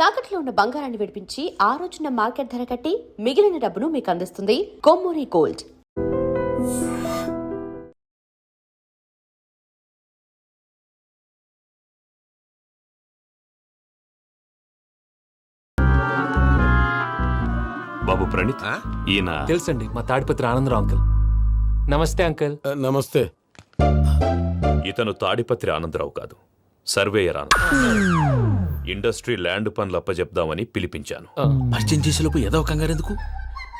తాకట్లో ఉన్న బంగారాన్ని విడిపించి ఆ రోజున మార్కెట్ ధర కట్టి మిగిలిన డబ్బును మీకు అందిస్తుంది కొమ్మూరి గోల్డ్. బాబు ప్రణీత్, ఈయన తెలుసండి, మా తాడిపత్రి ఆనందరావు అంకుల్. నమస్తే అంకుల్. నమస్తే. ఇతను తాడిపత్రి ఆనందరావు కాదు, సర్వేయర్ ఆనందరావు. ఇండస్ట్రీ ల్యాండ్ పనులు అప్పచెప్దామని పిలిపించాను. పరిచయం చేసేలోపు ఏదో కంగారు ఎందుకు?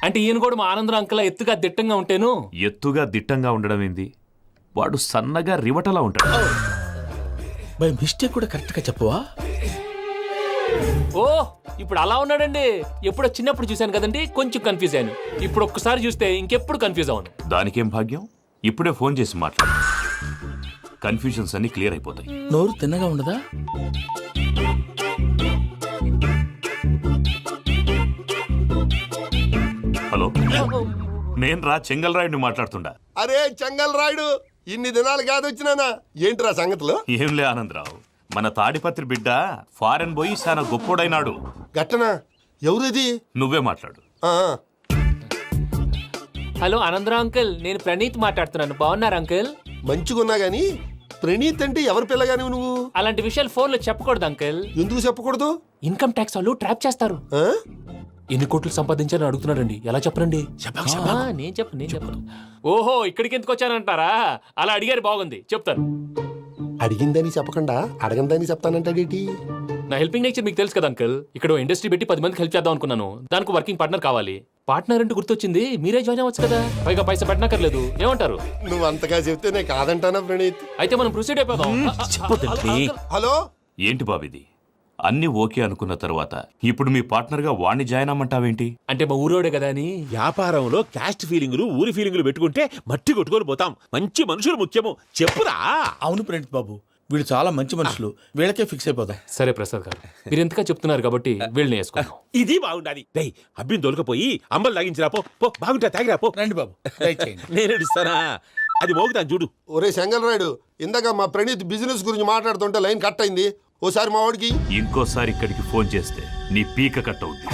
అంటే ఈయన కూడా మా ఆనందరావు అంకుల్ ఎత్తుగా దిట్టంగా ఉంటాను. ఎత్తుగా దిట్టంగా ఉండడం ఏంది, వాడు సన్నగా రివటలా ఉంటాడు. బై మిస్టేక్ కూడా కరెక్ట్ గా చెప్పవా? ఓ ఇప్పుడు అలా ఉన్నాడండి. ఎప్పుడో చిన్నప్పుడు చూశాను కదండి, కొంచెం కన్ఫ్యూజ్ అయ్యాను. ఇప్పుడు ఒక్కసారి చూస్తే ఇంకెప్పుడు కన్ఫ్యూజ్ అవ్వను. దానికేం భాగ్యం, ఇప్పుడే ఫోన్ చేసి మాట్లాడు, కన్ఫ్యూజన్స్ అన్ని క్లియర్ అయిపోతాయి. నోరు తిన్నగా ఉండదా? హలో, నేను రా చెంగల్ రాయుడిని మాట్లాడుతుండా. అరే చెంగల్ రాయుడు, ఇన్ని దినాలు కాదు వచ్చినానా? ఏంట్రా సంగతులు? ఏంలే ఆనందరావు, మన తాడిపత్రి బిడ్డ ఫారెన్ పోయి చాలా గొప్పోడైనాడు. గట్టనా? ఎవరిది? నువ్వే మాట్లాడు. హలో ఆనందరావు అంకుల్, నేను ప్రణీత్ మాట్లాడుతున్నాను. బాగున్నారు అంకుల్? మంచిగున్నా గాని ప్రణీత్ అంటే ఎవరి పిల్లగాని నువ్వు? అలాంటి విషయాలు ఫోన్లో చెప్పకూడదు అంకుల్. ఎందుకు చెప్పకూడదు? ఇన్కమ్ ట్యాక్స్ వాళ్ళు ట్రాప్ చేస్తారు. ఆ? ఎన్ని కోట్లు సంపాదించాలని అడుగుతున్నాడండి. ఎలా చెప్పరండి? నేను చెప్పను. ఓహో, ఇక్కడికి ఎందుకు వచ్చానంటారా? అలా అడిగారు, బాగుంది, చెప్తాను. అడిగిందని చెప్పకుండా అడగందని చెప్తానంటాడేటి? నా హెల్పింగ్ నేచర్ మీకు తెలుసు కదా అంకుల్. ఇక్కడ ఇండస్ట్రీ పెట్టి 10 మందికి హెల్ప్ చేద్దాం అనుకున్నాను. దానికి వర్కింగ్ పార్ట్నర్ కావాలి. పార్ట్నర్ అంటే గుర్తొచ్చింది, మీరే జాయిన్ అవ్వచ్చు కదా, పైగా పైసా పెట్టనక్కర్లేదు. ఏమంటారు? నువ్వు అంతగా చెప్తే నేను కాదంటానా ప్రణీత్? అయితే మనం ప్రొసీడ్ అయిపోదాం. హలో, ఏంటి బాబిది, అన్ని ఓకే అనుకున్న తర్వాత ఇప్పుడు మీ పార్ట్నర్ గా వాణ్ణి జాయిన్ అమ్మంటావేంటి? అంటే మా ఊరోడే కదా అని. వ్యాపారంలో క్యాస్ట్ ఫీలింగులు, ఊరి ఫీలింగులు పెట్టుకుంటే మట్టి కొట్టుకొని పోతాం. మంచి మనుషులు ముఖ్యము, చెప్పురా. అవును ప్రణీత్ బాబు, వీళ్ళు చాలా మంచి మనుషులు, వీళ్ళకే ఫిక్స్ అయిపోదాం. సరే ప్రసాద్ గారు, మీరు ఎంతగా చెప్తున్నారు కాబట్టి వీళ్ళని వేసుకుందాం. ఇది బాగుండాలి. డై అబ్బిని దొలకపోయి అంబలు తాగించిరా పో. బాగుంటా తాగిరా పో. రండి బాబు, దయచేయండి. నేను ఇస్తానా? అది మోగుతాను చూడు. ఒరే చెంగల్ రాయుడు, ఇందాక మా ప్రణీత్ బిజినెస్ గురించి మాట్లాడుతుంటే లైన్ కట్ అయింది. ఓసారి మా వాడికి ఇంకోసారి ఇక్కడికి ఫోన్ చేస్తే నీ పీక కట్ అవుద్ది.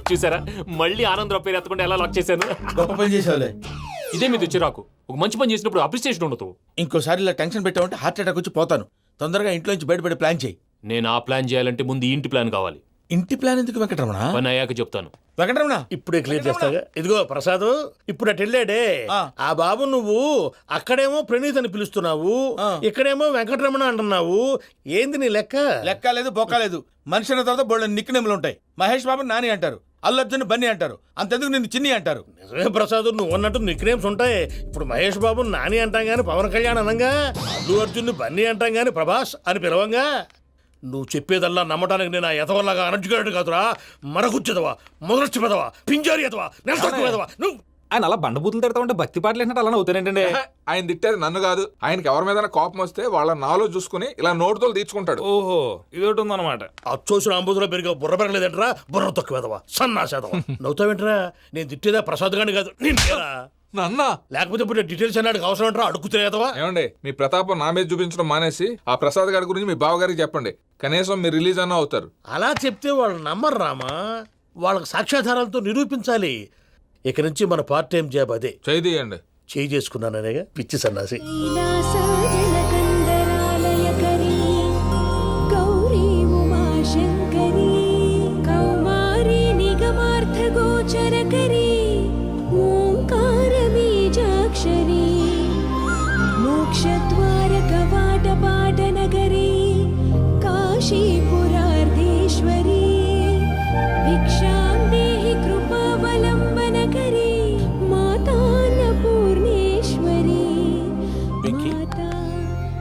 చూసారా, మళ్ళీ ఆనందరావు పేరు ఎత్తకుండా ఎలా లాక్ చేశాను. గొప్ప పని చేసేవాళ్ళే. ఇదే మీద చిరాకు. ఒక మంచి పని చేసినప్పుడు అప్రిసియేషన్ ఉండదు. ఇంకోసారి ఇలా టెన్షన్ పెట్టామంటే హార్ట్ అటాక్ వచ్చి పోతాను. తొందరగా ఇంట్లో నుంచి బయటపడే ప్లాన్ చేయి. నేను ఆ ప్లాన్ చేయాలంటే ముందు ఈ ఇంటి ప్లాన్ కావాలి. ఇంటి ప్లాన్ ఎందుకు వెంకటరమణ? పని అయ్యాక చెప్తాను. వెంకటరమణ ఇప్పుడే క్లియర్ చేస్తాగా. ఇదిగో ప్రసాద్, ఇప్పుడు అటు వెళ్ళాడే ఆ బాబు, నువ్వు అక్కడేమో ప్రణీత్ అని పిలుస్తున్నావు, ఇక్కడేమో వెంకటరమణ అంటున్నావు. ఏంది నీ లెక్క? లెక్క లేదు, బొక్క లేదు. మనిషి అన్న తర్వాత బోళ్ళ నిక్నెములు ఉంటాయి. మహేష్ బాబు నాని అంటారు, అల్లు అర్జున్ బన్నీ అంటారు, అంతెందుకు నిన్ను చిన్ని అంటారు. నిజమే ప్రసాద్, నువ్వు అన్నట్టు నిక్ నేమ్స్ ఉంటాయి. ఇప్పుడు మహేష్ బాబు నాని అంటాం గాని పవన్ కళ్యాణ్ అనంగా, అల్లు అర్జున్ బన్నీ అంటాం గాని ప్రభాస్ అని పిలవంగా. నువ్వు చెప్పేదల్లా నమ్మటానికి నేను ఎతవల్లాగా అనర్జుకేటెడ్ కాదురా. మరగుచ్చదవా, మొదలచ్చి పెదవా, పింజారి ఎదవా, నెలసొక్కుదవా నువ్వు. ఆయన అలా బండబూతులు తిడతా ఉంటే భక్తి పాటలు ఏంటంటే అలా అవుతానంటే. ఆయన తిట్టేది నన్ను కాదు, ఆయనకి ఎవరి మీద కోపం వస్తే వాళ్ళ నాలో చూసుకుని ఇలా నోటుతో తీర్చుకుంటాడు. ఓహో, ఇదొకటి ఉందన్నమాట. అచ్చోసిన అంబుధులో పెరిగా బుర్ర పెరగలేదంటరా, బుర్ర తొక్కువేదవా, సన్నాసేదవా. నవ్వుతావేంట్రా? నేను తిట్టేదా ప్రసాద్ గాని కాదు, నిన్నేరా. నన్న లేకపోతే ఇప్పుడు డీటెయిల్స్ అన్నాడు అవసరం అంటారా? అడుగుతులేదవా. ఏమండి, మీ ప్రతాపం నా మీద చూపించడం మానేసి ఆ ప్రసాద్ గారి గురించి మీ బావగారికి చెప్పండి. కనీసం మీరు రిలీజ్ అన్న అవుతారు. అలా చెప్తే వాళ్ళు నమ్మరు రామా. వాళ్ళకి సాక్ష్యాధారాలతో నిరూపించాలి. ఇక నుంచి మన పార్ట్ టైం జాబ్ అదే. చేయండి. చేయి చేసుకున్నాననేగా పిచ్చి సన్నాసి.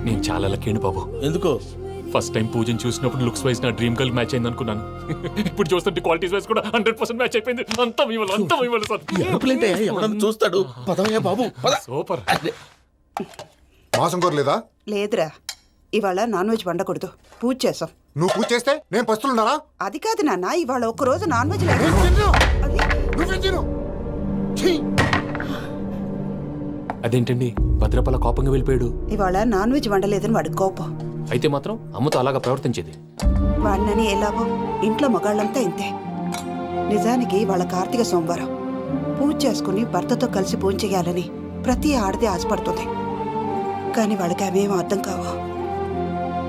నేను చాలా లక్కీ బాబు. ఎందుకు? ఫస్ట్ టైం పూజను చూసినప్పుడు లుక్స్ వైజ్ నా డ్రీమ్ గర్ల్ మ్యాచ్ అయింది అనుకున్నాను. ఇప్పుడు చూస్తుంటే క్వాలిటీస్ వైజ్ కూడా 100% మ్యాచ్ అయిపోయింది. అంతా ఇవ్వాలి సార్. ఎవడన్నా చూస్తాడు. పదవయ్యా బాబు, సూపర్. మాసం కోరలేదా? లేదురా, ఇవాళ నాన్ వెజ్ వండకూడదు, పూజ చేసాం. నువ్వు పూజ చేస్తే నేను పస్తులున్నారా? అది కాదు నాన్న, ఇవాళ ఒక్కరోజు నాన్ వెజ్ లేదు. అదేంటండి, భద్రపల కోపంగా వెళ్ళిపోయాడు. ఇవాళ నాన్ వెజ్ వండలేదని వాడి కోపం. అయితే మాత్రం అమ్మతో అలాగా ప్రవర్తించేది. వాడినని ఎలాగో ఇంట్లో మగాళ్ళంతా ఇంతే. నిజానికి వాళ్ళ కార్తీక సోమవారం పూజ చేసుకుని భర్తతో కలిసి పూజ చేయాలని ప్రతి ఆడది ఆశపడుతుంది. కానీ వాడికి అవేం అర్థం కావు.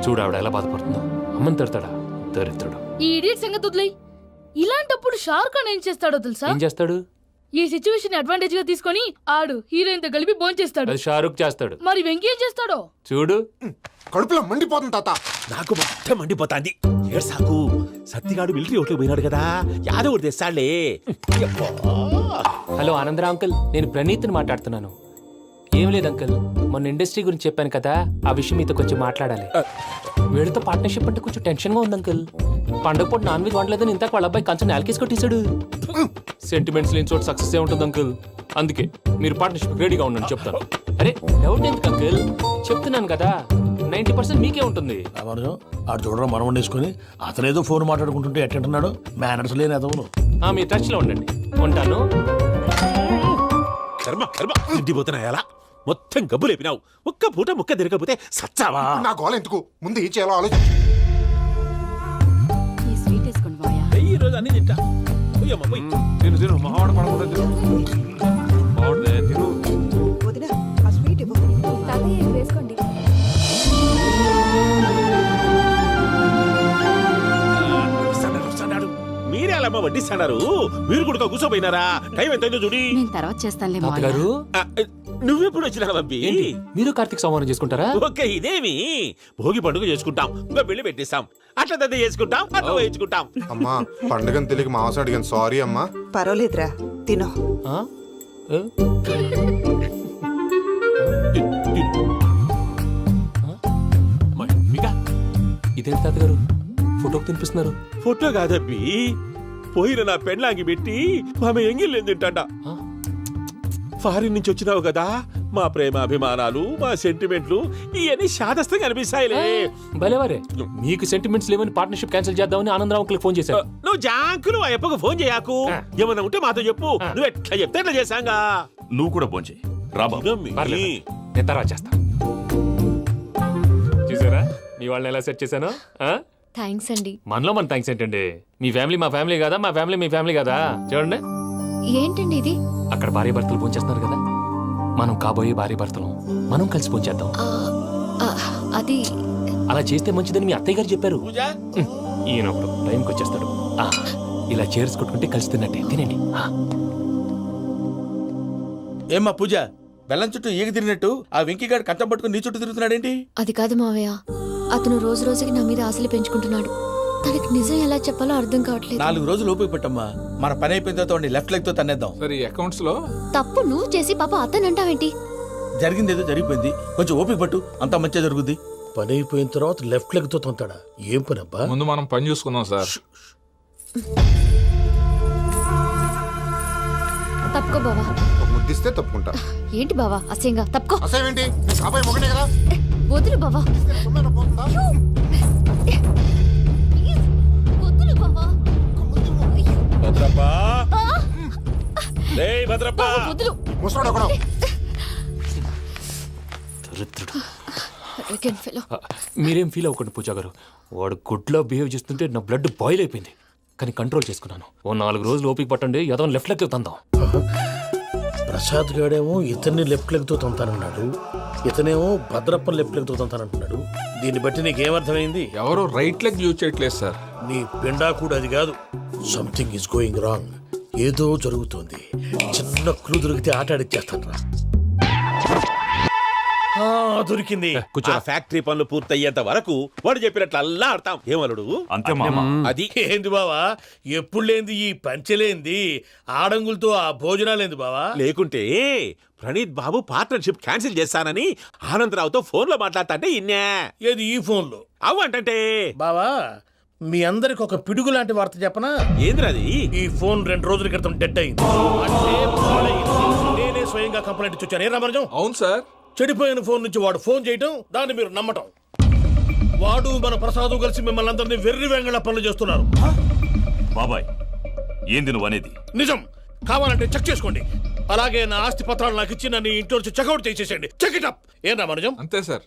చూడు ఆవిడ ఎలా బాధపడుతుందో. అమ్మని తిడతాడా దరిద్రుడు. ఈ ఇడియట్ సంగతి వదిలేయ్. ఇలాంటప్పుడు షారుఖ్ ఖాన్ ఏం చేస్తాడో తెలుసా? ఏం చేస్తాడు? ఈ సిచ్యువేషన్ అడ్వాంటేజ్ గా తీసుకొని ఆడు హీరోయిన్ తో కలిపి బోన్ చేస్తాడు. అది షారుఖ్ చేస్తాడు. మరి వెంకీ ఏం చేస్తాడో చూడు. కడుపులో మండిపోతుంది తాత. నాకు మొత్తం మండిపోతాంది. ఏడు సాకు సత్తిగాడు మిలిటరీ ఓట్లకు పోయినాడు కదా, యాదవ్ ఒకటి తెస్తాడులే. హలో ఆనందరా అంకుల్, నేను ప్రణీత్ని మాట్లాడుతున్నాను. ఏం లేదు అంకుల్, మొన్న ఇండస్ట్రీ గురించి చెప్పాను కదా, ఆ విషయం మీతో కొంచెం మాట్లాడాలి. వీళ్ళతో పార్ట్నర్షిప్ అంటే కొంచెం టెన్షన్ గా ఉంది అంకుల్. పండగ పూట నాన్ వెజ్ వండలేదని ఇంతకు వాళ్ళ అబ్బాయి కంచెం నేలకేసి కొట్టేశాడు. సెంటిమెంట్స్ లేని చోట సక్సెస్ ఏ ఉంటుంది అంకుల్. అందుకే మీరు పార్ట్నర్షిప్ రెడీగా ఉండండి చెప్తాను. అరే డౌట్ ఎందుకు అంకుల్, చెప్తున్నాను కదా 90% మీకే ఉంటుంది. రామానుజం ఆడు చూడడం మనం వండేసుకుని అతనేదో ఫోన్ మాట్లాడుకుంటుంటే ఎట్టంటున్నాడు. మేనర్స్ లేని అదవును. మీరు టచ్ లో ఉండండి. ఉంటాను. కర్మ కర్మ తిండిపోతున్నా ఎలా మొత్తం గబ్బు లేపినావు. ఒక్క పూట ముక్క తిరగకపోతే సచ్చావా? నా గోల ఎందుకు, ముందు ఏం చేయాలో ఆలోచించు. ఈ స్వీట్ వేసుకోండి బాయా. ఈ రోజు అన్ని తింటా. పోయమ్మ, పోయ్. తిను తిను మావాడు పడకుండా తిను. మావాడిదే తిను. వదినా ఆ స్వీట్ ఇవ్వు. వేసుకోండి. వస్తాడు. మీరే అలా వడ్డిస్తాడారు. మీరు కూడా కూర్చోపోయినారా? టైం ఎంతైందో చూడి. నేను తర్వాత చేస్తానులే తాతగారు. నువ్వెప్పుడు వచ్చినా బంబి? మీరు కార్తీక్ సంహారం చేసుకుంటారా? ఓకే, ఇదేమి భోగి పండుగ చేసుకుంటాం, ఇంకా పెళ్లి పెట్టిస్తాం, అట్లా దద్ద చేసుకుంటాం, అట్లా వేయించుకుంటాం. అమ్మా పండుగని తెలియక మాంసం అడిగాను, సారీ అమ్మా. పర్వాలేదురా తినో. ఆ? ఏ? ఇదేంటి తాతగారు ఫోటోకి తినిపిస్తున్నారు? ఫోటో కాదబ్బి, పోయిన నా పెళ్ళాంగి పెట్టి ఆమె ఎంగిల్లేం తింటాడ. ఫారిన్ నుంచి వచ్చినావు కదా, మా ప్రేమ అభిమానాలు, మా సెంటిమెంట్లు ఇవన్నీ శాదస్తంగా అనిపిస్తాయిలే. భలేవారే, మీకు సెంటిమెంట్స్ లేవని పార్ట్నర్షిప్ క్యాన్సిల్ చేద్దామని ఆనందరావు అంకుల్ ఫోన్ చేశారు. నువ్వు జాంకులు ఆ అప్పకు ఫోన్ చేయకు. ఏమన్నా ఉంటే మాతో చెప్పు. నువ్వు ఎట్లా చెప్తే ఎట్లా చేశాంగా. నువ్వు కూడా ఫోన్ చేయి రాబా. పర్లేదు, నేను తర్వాత చేస్తా. చూసారా మీ వాళ్ళని ఎలా సెట్ చేశాను? థ్యాంక్స్ అండి. మనలో మన థ్యాంక్స్ ఏంటండి? మీ ఫ్యామిలీ మా ఫ్యామిలీ కదా, మా ఫ్యామిలీ మీ ఫ్యామిలీ కదా. చూడండి, ఏంటండి ఇది? అక్కడ భార్య భర్తలు ఫోన్ చేస్తున్నారు కదా, మనం కాబోయే భార్య భర్తలు మనం కలిసి ఫోన్ చేద్దాం. అది అలా చేస్తే మంచిదని మీ అత్తయ్య గారు చెప్పారు. పూజ ఈయన ఒకడు టైంకి వచ్చేస్తాడు. ఇలా చేర్స్ కొట్టుకుంటే కలిసి తిన్నట్టే. తినండి. ఏమ్మా పూజ, బెల్లం చుట్టూ ఈగ తిరిగినట్టు ఆ వెంకీగాడు కంచం పట్టుకుని నీ చుట్టూ తిరుగుతున్నాడేంటి? అది కాదు మావయ్య, అతను రోజు రోజుకి నా మీద ఆశలు పెంచుకుంటున్నాడు. తనకి నిజం ఎలా చెప్పాలో అర్థం కావట్లేదు. 4 రోజులు ఓపిక పట్టమ్మా, మన పని అయిపోయిన తర్వాత లెఫ్ట్ లెగ్ తో తన్నేద్దాం. సరే అకౌంట్స్ లో తప్పు నువ్వు చేసి పాప అతను అంటావేంటి? జరిగిందేదో జరిగిపోయింది, కొంచెం ఓపిక పట్టు, అంతా మంచిగా జరుగుద్ది. పని అయిపోయిన తర్వాత లెఫ్ట్ లెగ్ తో తొంతాడా? ఏం పని అబ్బా? ముందు మనం పని చూసుకుందాం సార్. తప్పుకో బావా. ఒక ముద్దిస్తే తప్పుకుంటా. ఏంటి బావా అసహ్యంగా? తప్పుకో. అసేమేంటి, నీ కాబోయే మొగనే కదా. వదులు బావా. సొమ్మేనా పోతుందా? ప్లీజ్, వదులు బావా. భద్రప్ప, రేయ్ భద్రప్ప. బావా, వదులు. ముసలోడు ఒకడు. దరిద్రుడు. Arrogant fellow. మీరేం ఫీల్ అవ్వకండి పూజా గారు. వాడు గుడ్లో బిహేవ్ చేస్తుంటే నా బ్లడ్ బాయిల్ అయిపోయింది. కానీ కంట్రోల్ చేసుకున్నాను. ఓ 4 రోజులు ఓపిక పట్టండి, ఏదో లెఫ్ట్ లెగ్ తందాం. ప్రసాద్ గాడేమో ఇతన్ని లెఫ్ట్ లెగ్ తో తొంతానన్నాడు, ఇతనేమో భద్రప్ప లెఫ్ట్ లెగ్ తో తొంతానంటున్నాడు. దీన్ని బట్టి నీకేమర్థమైంది? ఎవరు రైట్ లెగ్ యూజ్ చేయట్లేదు సార్. నీ పిండా కూడా అది కాదు. Something is going wrong. ఏదో జరుగుతోంది. చిన్న క్లూ దొరికితే ఆట ఆడిచ్చేస్తాను రా. దొరికింది. ఆ ఫ్యాక్టరీ పనులు పూర్తయ్యేంత వరకు వాడు చెప్పినట్లు అల్లా ఆడతాం. ఏమలుడు? అంతే మామ. అది ఏంది బావా, ఎప్పుడు లేంది ఈ పంచలేంది, ఆడంగులతో ఆ భోజనాలేంది బావా? లేకుంటే ప్రణీత్ బాబు పార్ట్నర్షిప్ క్యాన్సిల్ చేస్తానని ఆనందరావుతో ఫోన్ లో మాట్లాడతాంటే ఇన్నే. ఏది ఈ ఫోన్లో? అవు అంటే బావా, మీ అందరికి ఒక పిడుగు లాంటి వార్త చెప్పనా? ఏంద్రది? ఈ ఫోన్ 2 రోజుల క్రితం డెడ్ అయింది. అంటే పాడైంది. నేనే స్వయంగా కంప్లైంట్ ఇచ్చి వచ్చాను. ఏ రామరాజం? అవును సార్. చెడిపోయిన ఫోన్ నుంచి వాడు ఫోన్ చేయటం, దాన్ని మీరు నమ్మటం. వాడు మన ప్రసాదు కలిసి మిమ్మల్ని అందరినీ వెర్రి వెంగళ పనులు చేస్తున్నారు. బాబాయ్, ఏంది నువ్వు అనేది? నిజం. కావాలంటే చెక్ చేసుకోండి. అలాగే నా ఆస్తి పత్రాలు నాకు ఇచ్చి నన్ను ఇంట్లో నుంచి చెక్అౌట్ చేసేసండి. Check it up. ఏం రామరాజం? అంతే సార్.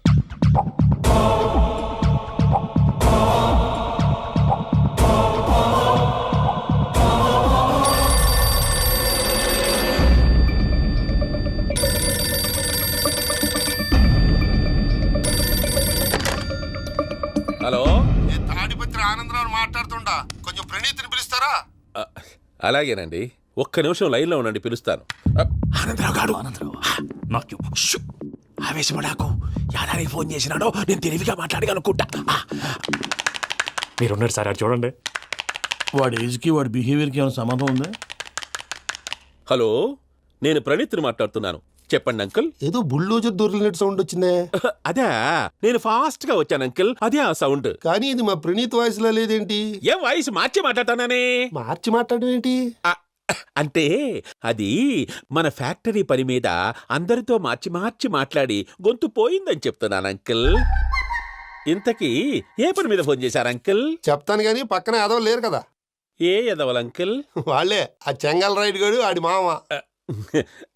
ఆనందరావు మాట్లాడుతుండా, కొంచెం ప్రణీతిని పిలుస్తారా? అలాగేనండి, ఒక్క నిమిషం లైన్లో ఉండండి, పిలుస్తాను. ఆనందరావు గాడు నాకు ఆవేశపడాకు. యాదానికి ఫోన్ చేసినాడో నేను తెలివిగా మాట్లాడగలనుకుంటా. మీరున్నారు సార్, అది చూడండి. వాడి ఏజ్కి వాడి బిహేవియర్కి ఏమైనా సంబంధం ఉందా? హలో, నేను ప్రణీత్ని మాట్లాడుతున్నాను. చెప్పండి అంకుల్. ఏదో బుల్డోజర్ దొరికినట్టు సౌండ్ వచ్చిందే. అదే, నేను ఫాస్ట్ గా వచ్చాను అంకుల్, అదే ఆ సౌండ్. కానీ ఇది మా ప్రణీత్ వాయిస్ లా లేదేంటి? ఏ వాయిస్ మార్చి మాట్లాడతానే? మార్చి మాట్లాడడం ఏంటి? అంటే అది మన ఫ్యాక్టరీ పని మీద అందరితో మార్చి మార్చి మాట్లాడి గొంతు పోయిందని చెప్తున్నాను అంకుల్. ఇంతకీ ఏ పని మీద ఫోన్ చేశారు అంకుల్? చెప్తాను గానీ పక్కన ఏదో లేరు కదా. ఏ ఎదవలు అంకుల్? వాళ్ళే, ఆ చెంగల్ రైడ్ గడు ఆడి మామ.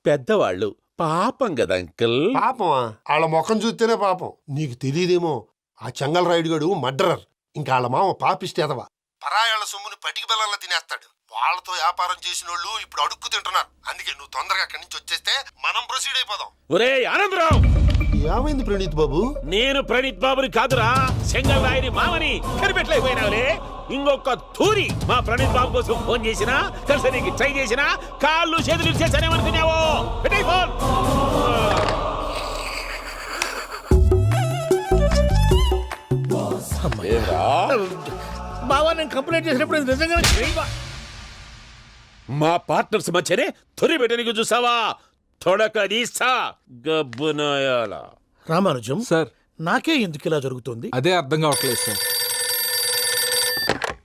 పెద్దవాళ్ళు, పాపం కదా అంకుల్. పాపమా? వాళ్ళ ముఖం చూస్తేనే పాపం. నీకు తెలియదేమో, ఆ చెంగల్ రైడ్ గడు మర్డరర్. ఇంకా వాళ్ళ మామ పాపిస్తేదవా. పరాయాళ్ళ సొమ్ముని పటికి బెల్లంలో తినేస్తాడు. వాళ్ళతో వ్యాపారం చేసిన వాళ్ళు ఇప్పుడు అడుక్కు తింటున్నారు. అందుకే నువ్వు తొందరగా అక్కడి నుంచి వచ్చేస్తే మనం ప్రొసీడ్ అయిపోదాం. ఒరే ఆనందరావు! ఏమైంది ప్రణీత్ బాబు? నేను ప్రణీత్ బాబుని కాదురా, సెంగల్ రాయని మామని. కనిపెట్టలేకపోయినావులే. ఇంకొక తూరి మా ప్రణీత్ బాబు కోసం ఫోన్ చేసినా, కలిసి నీకు ట్రై చేసినా, కాళ్ళు చేతులు చేశానేమనుకున్నావో. పెట్టేయ్ ఫోన్. బావా, నేను కంప్లైంట్ చేసినప్పుడు ఇది నిజంగానే చేయవా? మా పార్ట్నర్స్ మధ్యనే తొలి పెట్టడానికి చూసావా? తొడక తీస్తా గబ్బునాయాల. రామానుజం సార్, నాకే ఎందుకు ఇలా జరుగుతుంది? అదే అర్థం కావట్లేదు సార్.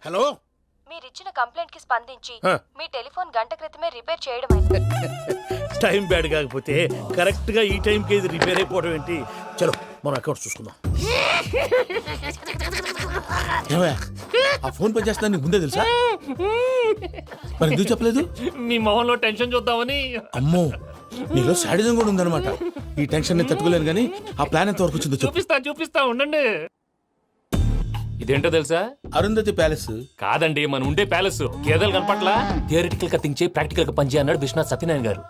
హలో, మీరిచ్చిన కంప్లైంట్ కి స్పందించి ఆ. మీ టెలిఫోన్ గంట క్రితమే రిపేర్ చేయడం అయింది. టైం బ్యాడ్ కాకపోతే కరెక్ట్ గా ఈ టైంకి ఇది రిపేర్ అయిపోవడం ఏంటి? చలో మన అకౌంట్ చూసుకుందాం. ఏమయ్యా, ఆ ఫోన్ పని చేస్తున్నా నీకు ముందే తెలుసా? మరి ఎందుకు చెప్పలేదు? మీ మొహంలో టెన్షన్ చూద్దామని. అమ్మో, నీలో శాడిజం కూడా ఉందన్నమాట. ఈ టెన్షన్ నేను తట్టుకోలేను కానీ ఆ ప్లాన్ ఎంత వరకు వచ్చిందో చెప్పు. చూపిస్తా ఉండండి. ఇదేంటో తెలుసా? అరుంధతి ప్యాలెస్. కాదండి, మన ఉండే ప్యాలెస్. గేదెలు కనపట్లా? థియరిటికల్ గా థింక్ చేయి, ప్రాక్టికల్ గా పనిచేయ అన్నాడు విశ్వనాథ్ సత్యనారాయణ గారు.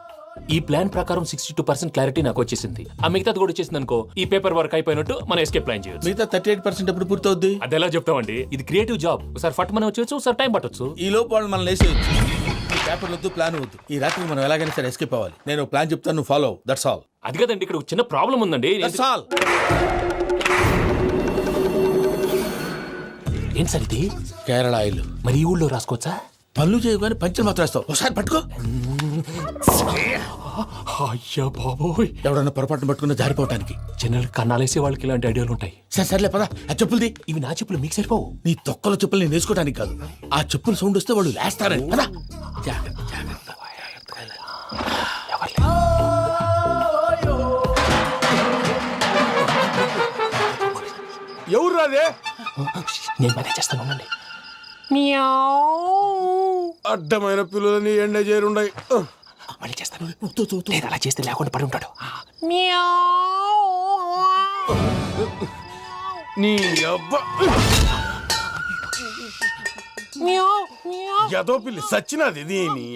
ఈ ప్లాన్ ప్రకారం 62% క్లారిటీ నాకు వచ్చేసింది. ఆ మిగతాది కూడా వచ్చేసింది అనుకో, ఈ పేపర్ వర్క్ అయిపోయినట్టు మనం ఎస్కేప్ ప్లాన్ చేయొచ్చు. మిగతా 38% ఎప్పుడు పూర్తవుద్ది? అది ఎలా చెప్తామండి? ఇది క్రియేటివ్ జాబ్. ఒకసారి ఫట్ మనం వచ్చేయచ్చు, ఒకసారి టైం పట్టొచ్చు. ఈ లోపు వాళ్ళు మనం లేసేయచ్చు. ఈ పేపర్లు వద్దు, ప్లాన్ వద్దు. ఈ రాత్రి మనం ఎలాగైనా సరే ఎస్కేప్ అవ్వాలి. నేను ప్లాన్ చెప్తాను, నువ్వు ఫాలో. That's all. అది కదండి, ఇక్కడ ఒక చిన్న ప్రాబ్లం ఉందండి. That's all. ఏం సార్ ఇది? కేరళ ఆయిల్. మరి ఈ ఊళ్ళో రాసుకోవచ్చా? పనులు చేయగానే పంచలు మాత్రం వేస్తావు. ఒకసారి పట్టుకో. అయ్యా బాబోయ్, ఎవడన్నా పొరపాటున పట్టుకున్న జారిపోవటానికి. జనరల్ కన్నాలేసే వాళ్ళకి ఇలాంటి ఐడియాలు ఉంటాయి. సర్లే పదా, ఆ చెప్పులది. ఇవి నా చెప్పులు, మీకు సరిపోవు. నీ తొక్కల చెప్పులు నేను వేసుకోవడానికి కాదు, ఆ చెప్పులు సౌండ్ వస్తే వాళ్ళు లేస్తారని. పదా. ఎవరు రాదే? నేను మేనేజ్ చేస్తాను, ఉండండి. అడ్డమైన పిల్లలని ఎండ చేరుండయి. మళ్ళీ చేస్తాను. లేదు, అలా చేస్తే లేకుండా పడి ఉంటాడు. నీ అబ్బా ఎదో పిల్లి సచ్చినది దీని.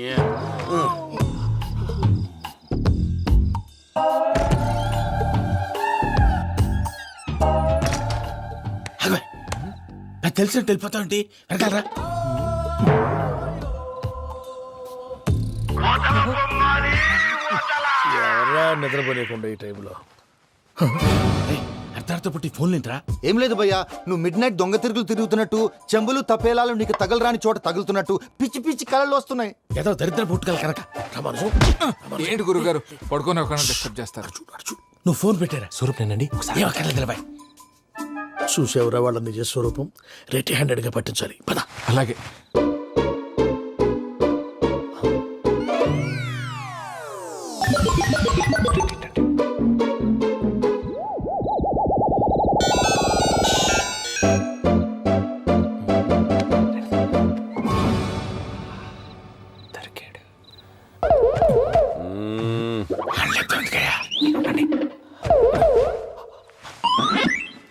నాకు తెలిసినట్టు వెళ్ళిపోతావంటి. వెనకాలరా. ఎవరా నిద్రపోలేకుండా ఈ టైంలో? అర్ధార్థ పుట్టి ఫోన్ లేంట్రా. ఏం లేదు భయ్యా, నువ్వు మిడ్ నైట్ దొంగ తిరుగులు తిరుగుతున్నట్టు, చెంబులు తపేలాలు నీకు తగలరాని చోట తగులుతున్నట్టు పిచ్చి పిచ్చి కళలు వస్తున్నాయి. ఏదో దరిద్ర పుట్టుకల కనుక. ఏంటి గురుగారు పడుకొని ఒక డిస్టర్బ్ చేస్తారు? నువ్వు ఫోన్ పెట్టారా? స్వరూపేనండి, ఏం అక్కర్లేదు నిలబాయ్. చూసేవరా వాళ్ళ నిజ స్వరూపం. రెట్టి హ్యాండెడ్ గా పట్టించాలి. పద. అలాగే.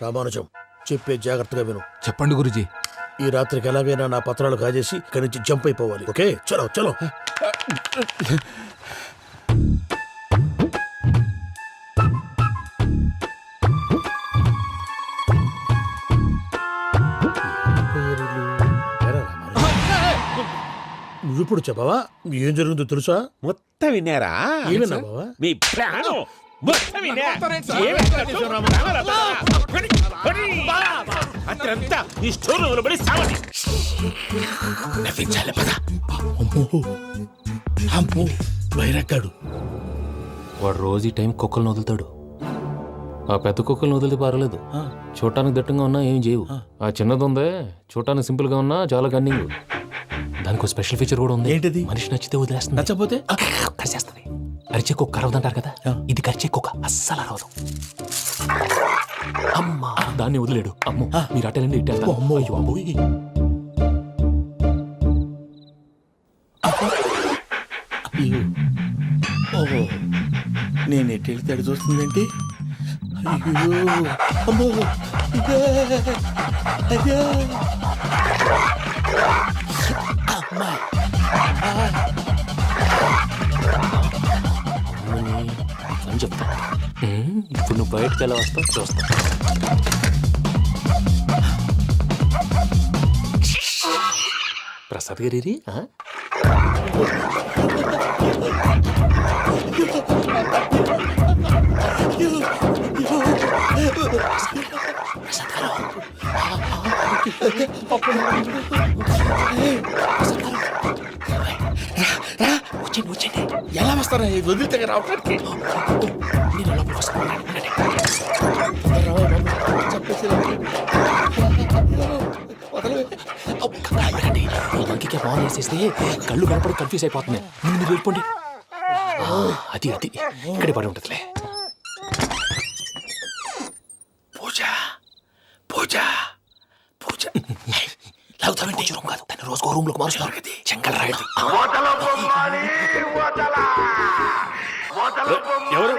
రామానుజం, చెప్పే జాగ్రత్తగా విను. చెప్పండి గురుజీ. ఈ రాత్రికి ఎలాగైనా నా పత్రాలు కాజేసి ఇక్కడి నుంచి జంప్ అయిపోవాలి. ఓకే, చలో చలో. నువ్విప్పుడు చెప్పవా ఏం జరుగుతుందో తెలుసా? మొత్తం విన్నారా? ఏమన్నా బావా? మీ ప్రాణం మొత్తం విన్నా? అతనంతా ఈ స్టోర్ రూమ్ పడి సావని. నవ్వించాలి పద. అమ్మో బైరక్కాడు. వాడు రోజు ఈ టైం కుక్కలను వదులుతాడు. ఆ పెద్ద కుక్కలను వదిలితే పర్వాలేదు, చూడటానికి దట్టంగా ఉన్నా ఏం చేయవు. ఆ చిన్నది ఉందే, చూడటానికి సింపుల్ గా ఉన్నా చాలా గన్నింగ్. దానికి స్పెషల్ ఫీచర్ కూడా ఉంది. ఏంటిది? మనిషి నచ్చితే వదిలేస్తుంది, నచ్చపోతే కరిచేస్తుంది. అరిచే కుక్క అరవదంటారు కదా, ఇది కరిచే కుక్క అస్సలు అరవదు. అమ్మా దాన్ని వదిలేడు. అమ్మో మీరు అటెండి ఇట్టే. అమ్మో అయ్యో అమ్మోయ్. ఓహో నేను ఎట్టి వెళ్తాడు చూస్తుందేంటి? అయ్యో అమ్మో ఇదే, అదే. అమ్మా అని చెప్తా. ఇప్పుడు నువ్వు బయటకు ఎలా వస్తావు చూస్తా. ప్రసాద్ గారి వచ్చండి. ఎలా వస్తారా వదిలితే రావడానికి? నేను లోపలికి వస్తాను. ఇంకే బాగా వేసేస్తే కళ్ళు కనపడి కన్ఫ్యూజ్ అయిపోతున్నాయి. మీరు వెళ్ళిపోండి. అది అది ఇక్కడే పడి ఉంటుందిలే. పూజ పూజ పూజ లాగుతామంటే రూమ్ కాదు, దాన్ని రోజుకో రూమ్ లోకి మారుస్తున్నారు కదా. చెంగల్ రాయదు. ఎవరు?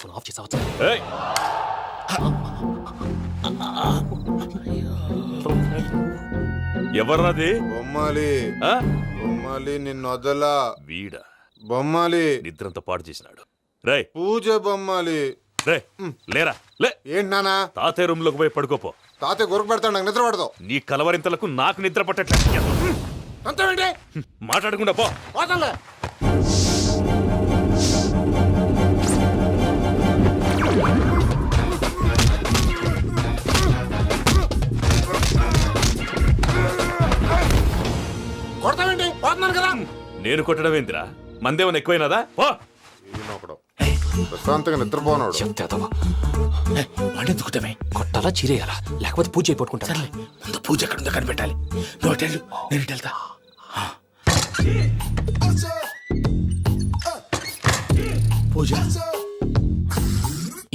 ఫోన్ ఆఫ్ చేసావచ్చు. ఎవర్రాది? బొమ్మాలి ఆ? బొమ్మాలి నిన్ను వదలా. వీడా బొమ్మాలి నిద్రంతా పాడు చేసినాడు. రేయ్ పూజ బొమ్మాలి. రే లేరా లే. ఏంటి నానా? తాతయ్య రూమ్ లోకి పోయి పడుకోపో. తాతయ్య గురకు పెడతాడు, నాకు నిద్ర పడదు. నీ కలవరింతలకు నాకు నిద్ర పట్టట్లేదు. అంతేంటి? మాట్లాడకుండా పో. పోతాంలే. కొడతావేంటి? పోతున్నాను కదా. నేను కొట్టడం ఏందిరా? మందేమన్నా ఎక్కువైనదా? పో. ప్రశాంతంగా నిద్రపోనాడు. చెప్తావా వాడెందుకుంటామే? కొట్టాలా చీరేయాలా లేకపోతే పూజ అయిపోట్టుకుంటా. సర్లే ముందు పూజ ఎక్కడ ఉందో కనిపెట్టాలి. నువ్వు అటెళ్ళు, నేను ఇటు వెళ్తా. పూజ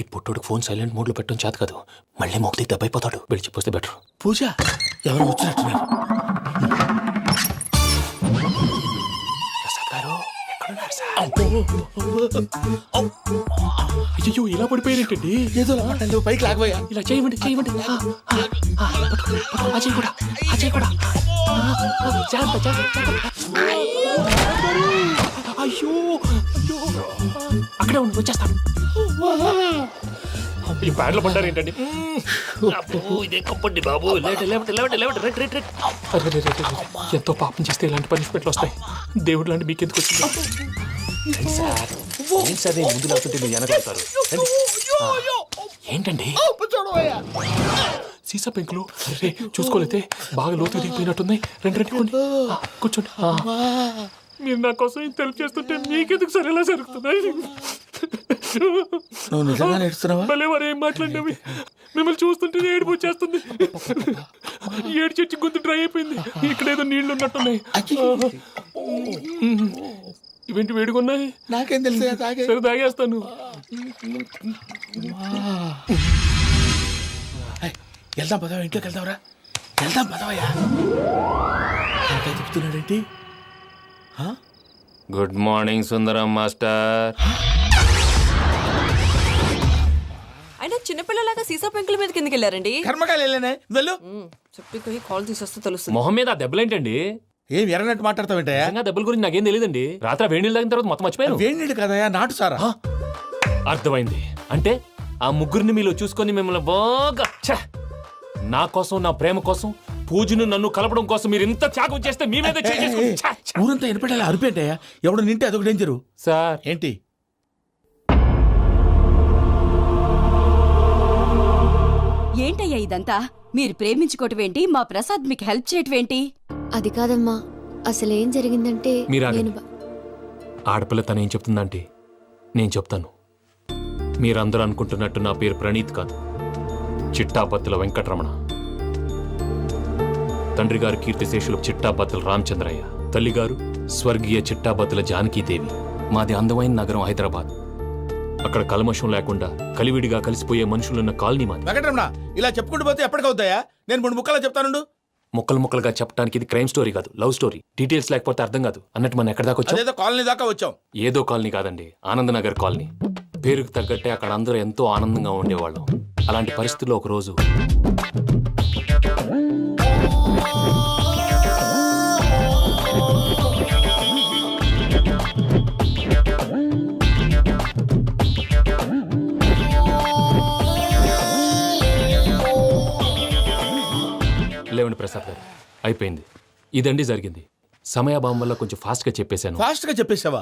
ఈ పుట్టుడికి ఫోన్ సైలెంట్ మోడ్ లో పెట్టడం చేత కాదు, మళ్ళీ మొక్కి దెబ్బైపోతాడు. వెళ్ళి చెప్పొస్తే బెటర్. పూజ ఎవరు వచ్చినట్టున్నారు? ప్రసాద్ గారు ఎక్కడున్నారు సార్? అయ్యో ఇలా పడిపోయినట్టండి. ఏదో మాట్లాడలేవు, పైకి లాగబోయా. ఇలా చేయమండి చేయమండి. అజయ్ కూడా అజయ్ కూడా. జాగ్రత్త జాగ్రత్త. అయ్యో అయ్యో అక్కడే ఉండి వచ్చేస్తాను. ఈ బ్యాగ్లో పడ్డారు ఏంటండి? ఇదే కప్పండి బాబు. ఎంతో పాపం చేస్తే ఇలాంటి పనిష్మెంట్లు వస్తాయి. దేవుడు లాంటి మీకెందుకు వచ్చింది? సార్ నేను ముందు లేకుంటే మీరు వెనకాడతారు. ఏంటండి సీసా పెంకులు? రే చూసుకోలేతే బాగా లోతు దిగిపోయినట్టున్నాయి. రెండు రెండు కూర్చోండి. మీరు నా కోసం ఇంత హెల్ప్ చేస్తుంటే మీకెందుకు సరే ఎలా జరుగుతున్నాయి? నువ్వు నిజంగా నేర్చుతున్నావా? భలే వారు ఏం మాట్లాడినవి. మిమ్మల్ని చూస్తుంటే ఏడుపు వచ్చేస్తుంది. ఏడు చెట్టు గొంతు డ్రై అయిపోయింది. ఇక్కడ ఏదో నీళ్లు ఉన్నట్టున్నాయి. ఇవేంటి వేడుకున్నాయి? నాకేం తెలుసు, సరే తాగేస్తాను. వెళ్దాం పదవా, ఇంట్లోకి వెళ్దాంరా. వెళ్దాం పదవయ్యా. చెప్తున్నాడేంటి? గుడ్ మార్నింగ్ సుందరం మాస్టర్. అయినా చిన్నపిల్లలాగా సీసా పెంకుల మీద కిందకి వెళ్ళారండి. కర్మకాయలు వెళ్ళానే, వెళ్ళు. చెప్పి కాల్ తీసేస్తే తెలుస్తుంది. మొహం మీద ఆ దెబ్బలేంటండి? ఏం ఎర్రనట్టు మాట్లాడతావేంటయా? దెబ్బల గురించి నాకేం తెలియదండి. రాత్రి వేడి నీళ్ళు తాగిన తర్వాత మొత్తం మర్చిపోయాను. వేడి నీళ్ళు కదయా, నాటు సారా. అర్థమైంది. అంటే ఆ ముగ్గురిని మీలో చూసుకొని మిమ్మల్ని బాగా నా కోసం నా ప్రేమ కోసం పూజను నన్ను కలపడం కోసం మీరు ఇంత త్యాగం చేస్తే మీ మీద చేయి చేసుకుని- ఛ, ఛ. ఊరంతా వినపెట్టాలి అరిపేంటయ్యా ఎవడు నింటే అదొక డేంజరు సార్ ఏంటి ఏంటయ్యా ఇదంతా? మీరు ప్రేమించుకోవటం ఏంటి? మా ప్రసాద్ మీకు హెల్ప్ చేయటం ఏంటి? అది కాదమ్మా, అసలు ఏం జరిగిందంటే మీరు ఆగండి. నేను ఆడపిల్ల తను ఏం చెప్తుందంటే నేను చెప్తాను. మీరందరూ అనుకుంటున్నట్టు నా పేరు ప్రణీత్ కాదు, చిట్టాపత్తుల వెంకటరమణ. తండ్రి గారు కీర్తిశేషులు చిట్టాపత్తుల రామచంద్రయ్య, తల్లిగారు స్వర్గీయ చిట్టాపత్తుల జానకీదేవి. మాది అందమైన నగరం హైదరాబాద్. అక్కడ కల్మషం లేకుండా కలివిడిగా కలిసిపోయే మనుషులున్న కాలనీ మాది. వెంకటరమణ ఇలా చెప్పుకుంటూ పోతే ఎప్పటికవుతాయా? నేను 3 ముక్కలా చెప్తానుండు. ముక్కలు ముక్కలుగా చెప్పడానికి ఇది క్రైమ్ స్టోరీ కాదు, లవ్ స్టోరీ. డీటెయిల్స్ లేకపోతే అర్థం కాదు. అన్నట్టు మనం ఎక్కడ దాకా వచ్చాం? అదేదో కాలనీ దాకా వచ్చాం. ఏదో కాలనీ కాదండి, ఆనందనగర్ కాలనీ. పేరుకు తగ్గట్టే అక్కడ అందరూ ఎంతో ఆనందంగా ఉండేవాళ్ళం. అలాంటి పరిస్థితుల్లో ఒకరోజు లేవండి ప్రసాద్ గారు, అయిపోయింది. ఇదండి జరిగింది. సమయాభావం వల్ల కొంచెం ఫాస్ట్గా చెప్పేశాను. ఫాస్ట్ గా చెప్పేసావా?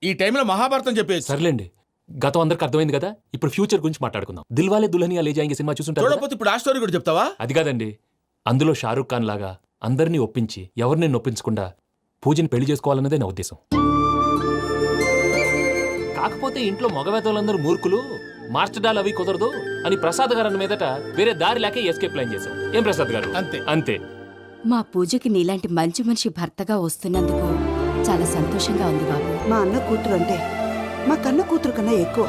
ఈ టైంలో మహాభారతం చెప్పేసి సర్లేండి, గతం అందరికి అర్థమైంది కదా. ఇప్పుడు ఫ్యూచర్ గురించి మాట్లాడుకుందాం. దిల్వాలే దుల్హనియా లే జాయేంగే సినిమా చూసుంటారు కదా? చూడకపోతే ఇప్పుడు ఆ స్టోరీ కూడా చెప్తావా? అది కాదండి, అందులో షారూక్ ఖాన్ లాగా అందరినీ ఒప్పించి ఎవరిని నొప్పించకుండా పూజని పెళ్లి చేసుకోవాలన్నదే నా ఉద్దేశం. కాకపోతే ఇంట్లో మగవేతలందరూ మూర్ఖులు, మార్చడాలు అవి కుదరదు అని ప్రసాద్ గారు అన్న మీదట వేరే దారి లేక ఎస్కేప్ ప్లాన్ చేశాం. ఏం ప్రసాద్ గారు? అంతే. అంతే. మా పూజకి నీలాంటి మంచి మనిషి భర్తగా వస్తున్నందుకు చాలా సంతోషంగా ఉంది బాబు. మా అన్న కూతురు అంటే మా కన్న కూతురు కన్నా ఎక్కువ.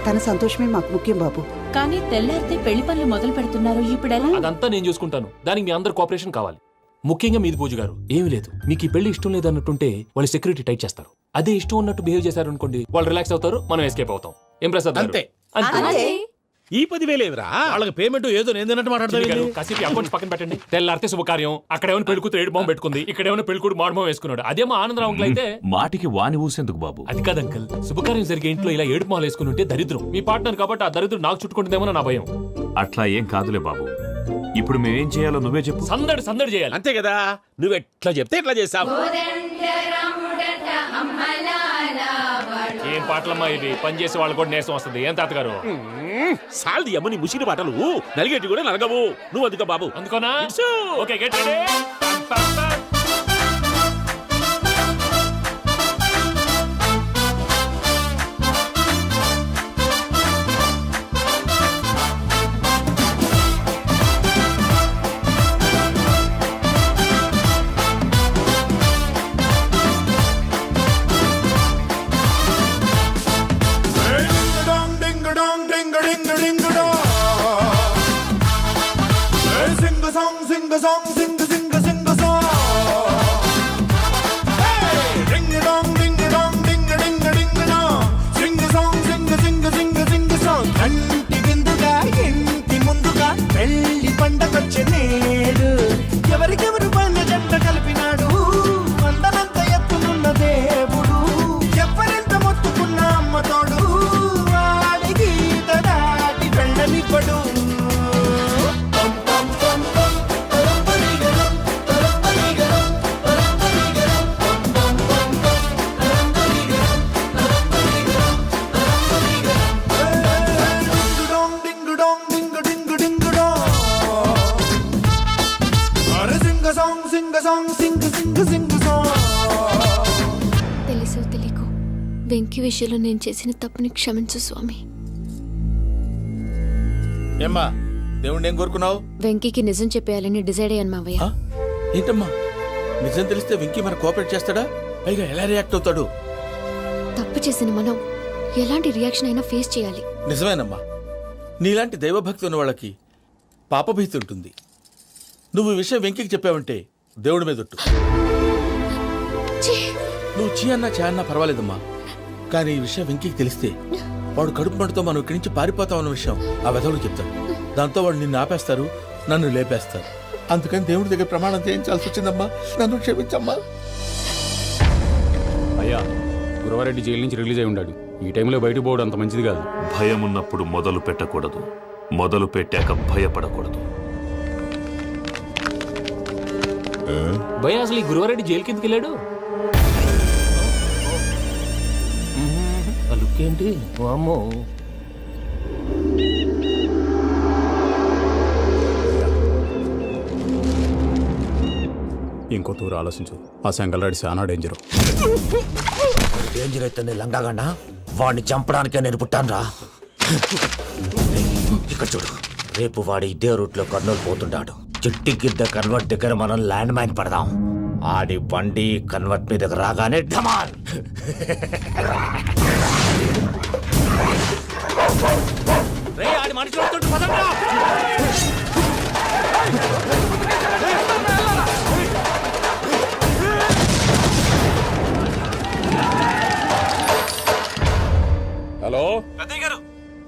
తన సంతోషమే మాకు ముఖ్యం బాబు. కానీ తెల్లారితే పెళ్లి పనులు మొదలు పెడుతున్నారు, ఇప్పుడెలా? అదంతా నేను చూసుకుంటాను. దానికి మీ అందరు కోఆపరేషన్ కావాలి. ముఖ్యంగా మీది పూజ గారు. ఏమీ లేదు, మీకు ఈ పెళ్లి ఇష్టం లేదు అన్నట్టుంటే వాళ్ళు సెక్యూరిటీ టైట్ చేస్తారు. అదే ఇష్టం ఉన్నట్టు బిహేవ్ చేశారు అనుకోండి, వాళ్ళు రిలాక్స్ అవుతారు, మనం ఎస్కేప్ అవుతాం. ఏం ప్రసాద్ గారు? అంతే. అంతే. ఈ 10,000 ఏమిరా? వాళ్ళకి పేమెంట్ ఏదో నేను తిన్నట్టు చిన్ని గారు, మాట్లాడతాను. కాసేపు అకౌంట్స్ పక్కన పెట్టండి. తెల్లారితే శుభకార్యం. అక్కడేమైనా పెళ్లి కూతురు ఏడు బాంబు పెట్టుకుంది, ఇక్కడేమైనా పెళ్లి కూతురు మాడు బాంబు వేసుకున్నాడు. అదేమో ఆనందరావు అంకుల్ అయితే మాటికి వాని ఊసేందుకు బాబు? అది కాదు అంకుల్, శుభకార్యం జరిగే ఇంట్లో ఇలా ఏడు మాలు వేసుకుని ఉంటే దరిద్రం. మీ పార్ట్నర్ కాబట్టి ఆ దరిద్రం నాకు చుట్టుకుంటుందేమో నా భయం. అట్లా ఏం కాదులే బాబు. ఇప్పుడు మేమేం చేయాలో నువ్వే చెప్పు. సందడి సందడి చేయాలి. అంతే కదా, నువ్వు ఎట్లా చెప్తే ఎట్లా చేసావు. ఏం పాటలమ్మా ఇవి? పని చేసే వాళ్ళు కూడా నేసం వస్తుంది. ఏం తాతగారు? సాల్ది అమ్మ నీ ముసిరి పాటలు నలిగేటి కూడా నలగవు. నువ్వు అందుకో బాబు. అందుకోనా? ఇట్సు. Okay, get ready. పం, పం, పం. ఎవరికెవరు పన్న జంట కలిపినాడు, అందనంత ఎత్తునున్న దేవుడు, ఎవరెంత మొత్తుకున్న అమ్మతోడు, వాడి గీత దాటి వెళ్ళనివ్వడు. తెలుసో తెలియకో వెంకీ విషయంలో నేను చేసిన తప్పుని క్షమించు స్వామి. ఏమ్మా దేవుణ్ణి ఏం కోరుకున్నావు? వెంకీకి నిజం చెప్పేయాలని డిసైడ్ అయ్యాను మావయ్య. ఏంటమ్మా నిజం తెలిస్తే వెంకీ మన కోఆపరేట్ చేస్తాడా? పైగా ఎలా రియాక్ట్ అవుతాడు? తప్పు చేసిన మనం ఎలాంటి రియాక్షన్ అయినా ఫేస్ చేయాలి. నిజమేనమ్మా, నీలాంటి దైవభక్తి ఉన్న వాళ్ళకి పాపభీతి ఉంటుంది. నువ్వు ఈ విషయం వెంకీకి చెప్పావంటే దేవుడి మీద ఒట్టు. నువ్వు చీ అన్నా చే అన్నా పర్వాలేదమ్మా, కానీ ఈ విషయం వెంకీకి తెలిస్తే వాడు కడుపు మంటతో మనం ఇక్కడి నుంచి పారిపోతామన్న విషయం ఆ వెధవుడు చెప్తాడు. దాంతో వాడు నిన్ను ఆపేస్తారు, నన్ను లేపేస్తారు. అందుకని దేవుడి దగ్గర ప్రమాణం చేయించాల్సి వచ్చిందమ్మా, నన్ను క్షమించమ్మా. అయ్యా, గురవారెడ్డి జైలు నుంచి రిలీజ్ అయి ఉన్నాడు. ఈ టైంలో బయటకు పోవడం అంత మంచిది కాదు. భయం ఉన్నప్పుడు మొదలు పెట్టకూడదు, మొదలు పెట్టాక భయపడకూడదు. భయ అసలు ఈ గురువారెడ్డి జైలు కిందకి వెళ్ళాడు. ఆ లుక్ ఏంటి? అమ్మో, ఇంకో తూరు ఆలోచించు. ఆ సెంగల్రాడి చాలా డేంజరు. డేంజర్ అయితే లంగాగండ వాడిని చంపడానికే నేను పుట్టానురా. ఇక్కడ చూడు, రేపు వాడు ఇదే రూట్ లో కర్నూలు పోతుంటాడు. చిట్టి గిద్ద కన్వర్ట్ దగ్గర మనం ల్యాండ్ మైన్ పడదాం. ఆడి బండి కన్వర్ట్ మీద రాగానే ఢమాల్. ఆడి మనిషి వస్తుంటే పదండ్రా. హలో పెద్దయ్య గారు,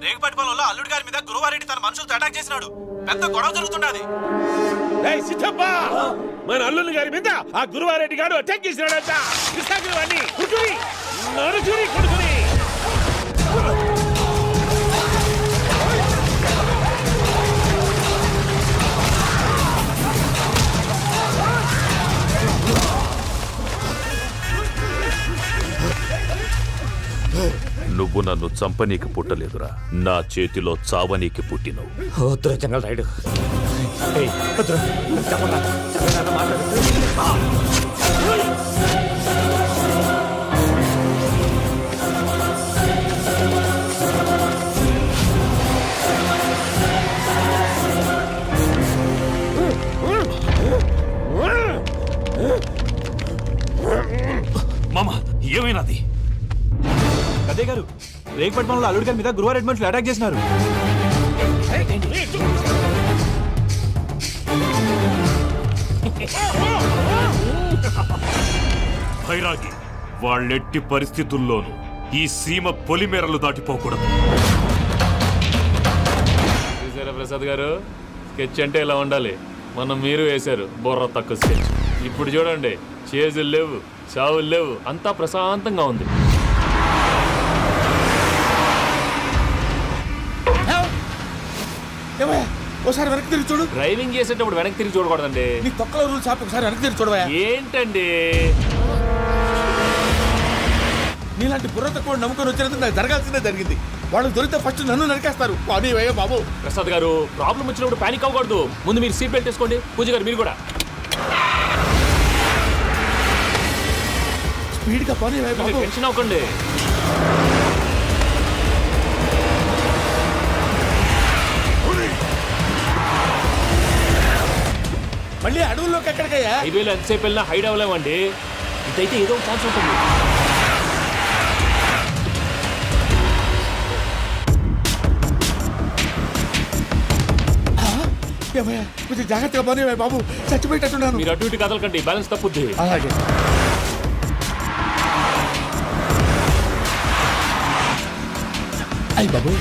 రేగుపాటి పొలంలో అల్లుడి గారి మీద గురువారెడ్డి తన మనుషులతో అటాక్ చేసినాడు. పెద్ద గొడవ జరుగుతున్నది. ఏయ్ సిద్ధప్ప, మన అల్లుని గారి మీద ఆ గురువారెడ్డి గారు అటాక్ చేసినాడంట. కృష్ణాగిరి వాడిని కుడుకుని నడుచుని కొడుకుని. నువ్వు నన్ను చంపనీకి పుట్టలేదురా, నా చేతిలో చావనీకి పుట్టినవు. జంగల్ రైడ్ మామ, ఏమైనాది? అదే గారు, రేగుపట్నంలో అల్లుడి గారి మీద గురువారెడ్డి మనుషులు అటాక్ చేసినారు. భైరాగి, వాళ్ళెట్టి పరిస్థితుల్లోనూ ఈ సీమ పొలిమేరలు దాటిపోకూడదు. చూసారా ప్రసాద్ గారు, స్కెచ్ అంటే ఇలా ఉండాలి. మనం మీరు వేశారు బుర్ర తక్కువ స్కెచ్. ఇప్పుడు చూడండి, చేజులు లేవు, చావులు లేవు, అంతా ప్రశాంతంగా ఉంది. ఒకసారి వెనక్కి తిరిగి చూడు. డ్రైవింగ్ చేసేటప్పుడు వెనక్కి తిరిగి చూడకూడదండి. నీ తొక్కల రూల్ షాప్ ఒకసారి వెనక్కి తిరిగి చూడవా. ఏంటండి నీలాంటి బుర్ర తక్కువ నమ్ముకొని వచ్చినందుకు నాకు జరగాల్సిందే జరిగింది. వాళ్ళు దొరికితే ఫస్ట్ నన్ను నరికేస్తారు. కానీ అయ్యో బాబు. ప్రసాద్ గారు, ప్రాబ్లం వచ్చినప్పుడు పానిక్ అవ్వకూడదు. ముందు మీరు సీట్ బెల్ట్ వేసుకోండి. పూజ గారు మీరు కూడా స్పీడ్గా పని బాబు. టెన్షన్ అవ్వకండి. మళ్ళీ అడవుల్లోకి ఎక్కడికయ్యా? హైవేలో ఎంతసేపు వెళ్ళినా హైడ్ అవ్వలేమండి. ఇదైతే ఏదో ఛాన్స్ ఉంటుంది. కొంచెం జాగ్రత్తగా పని బాబు, చచ్చిపోయేటట్టున్నాను. మీరు అటు ఇటు కదలకండి, బ్యాలెన్స్ తప్పుద్ది. అలాగే. అయ్యి బాబు,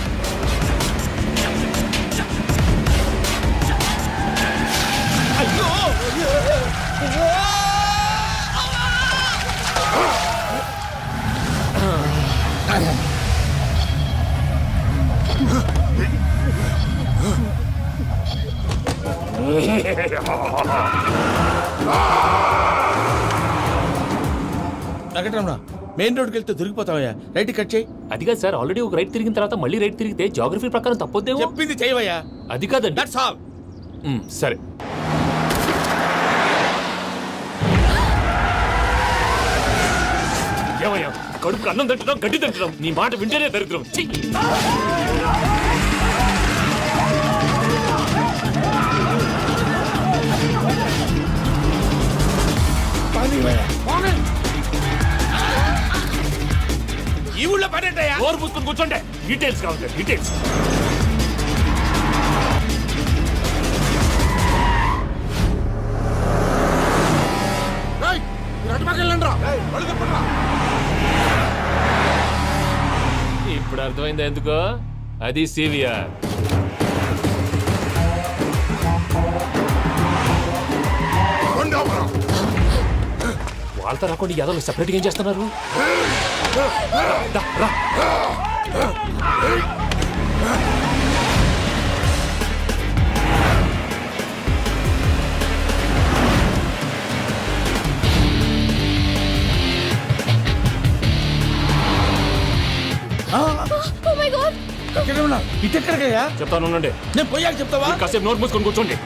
వెంకటరమణ, మెయిన్ రోడ్కి వెళ్తే దొరికిపోతావయ్యా. రైట్ కట్ చేయి. అది కాదు సార్, ఆల్రెడీ ఒక రైట్ తిరిగిన తర్వాత మళ్ళీ రైట్ తిరిగితే జాగ్రఫీ ప్రకారం తప్పొద్దేమో. చెప్పింది చేయవయ్యా. అది కాదండి. That's all. సరే. ఏమయ్యా, కడుపుకి అన్నం తింటున్నాం, గడ్డి తింటున్నాం. నీ మాట వింటేనే దరిద్రం. ఈ ఊళ్ళో పడేటయ్యా. ఓరు పుస్తకం కూర్చోండి. డీటెయిల్స్ కావాలి, డీటెయిల్స్. ఇప్పుడు అర్థమైంది ఎందుకో. అది సివిఆర్. వాళ్ళతో రాకుండా యాదవ్ సెపరేట్గా ఏం చేస్తున్నారు? రా. వెంకటరమణ ఇటెక్కడికయ్యా? చెప్తాను ఉండండి. నేను పోయాక చెప్తావా? కాసేపు నోట్ మూసుకొని కూర్చోండి.